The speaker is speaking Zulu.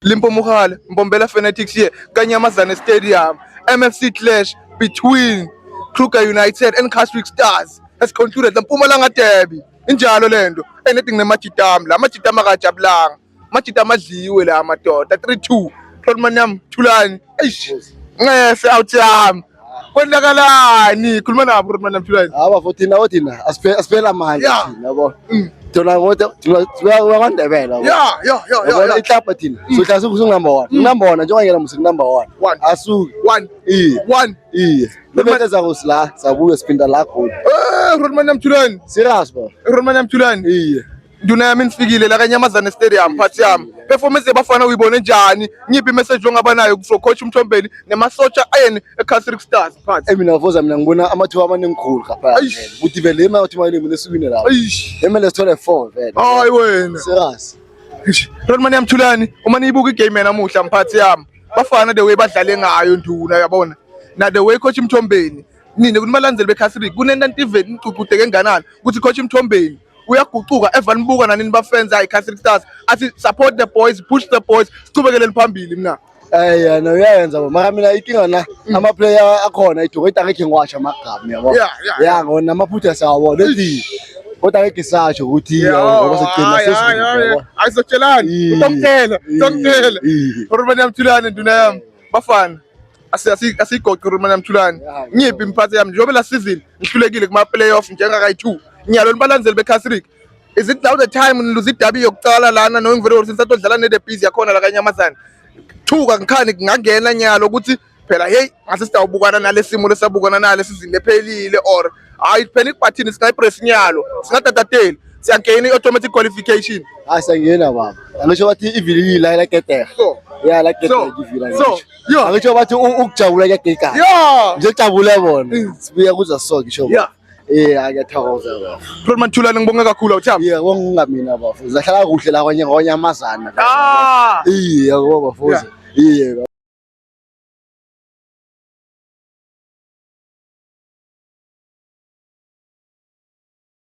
Limpopo Mohale, Mbombela Fanatics here, Kanyamazane Stadium, MFC clash between Kruger United and Casrick Stars has concluded the Mpumalanga Derby. Injalo lendo, anything ne Machitam, la Machitama Rajablang, Machitama Ziwe la Amator, 3-2, Rodmanam Tulan, yes, out jam. Kwendakalani khuluma nabo Rodmanam Tulan. Aba futhi nawo thina asipela manje yabo. Thina ngoba kwandebela. Yeah. Ihlapa thina. So hlase ku number 1. Number 1 njengoba ngena musi number 1. Asuki 1. Iye. 1. Iye. Bebeke zakusila sabuye siphinda la khona. Rodmanam Tulan. Serious ba? Rodmanam Tulan. Iye. Nduna yami nifikile la Kanyamazane Stadium phathi yami. Performance yabafana uyibone njani? Ngiphi message ongabanayo ku coach Mthombeni nemasotsha ayeni eCasrick Stars phathi. Mina mfoza mina ngibona amathuba amaningikhulu kapha. Uthi vele emathi manje mina siwine la. Emele sithole 4 vele. Hayi wena. Serious. Rodmanam Thulani uma niyibuka igame namuhla mphathi yami. Bafana the way badlale ngayo Nduna yabona. Na the way coach Mthombeni. Nini kunabalandzeli beCasrick kunento event nicucudeke nganani ukuthi coach Mthombeni uyaguquka Evan Buka nanini bafans ayi Casrick Stars athi support the boys, push the boys, siqhubekele phambili mina. Yena uyayenza bo mara mina ikinga na ama player akhona idoketa akhe ngiwasha amagama yabo. Yeah ngona amaphutha sawabona ethi kodwa akhe sasho ukuthi ngoba sigcina sesizwe. Ayisotshelani utomthela Rodmanam Thulani Nduna yami bafana asigoqe Rodmanam Thulani ngiphi imphathi yami njengoba la season ngihlulekile kuma playoff njengaka2 nyalo nibalandzeli beCasrick. Is it now the time niluza idabi yokucala lana no ngivero sinsato dlala ne the busy yakhona la Kanyamazane thuka ngikhani ngangena nyalo ukuthi phela hey ngase sitawubukana nalesimo lesabukana nale season lephelile or hayi panic button sniper sinyalo singatateli siyangena i-automatic qualification. Asangena baba angisho bathi ivili la kethe la kethe ivili so angisho bathi ukujabula kuyageka nje ujabule bona sibuya kuza sonke sho akuyathokoza baba Rodmanam Thulani ngibonga kakhulu awuthami kungamina bafo zahlala kuhle la kwanye ngonyamazana ngoba bafo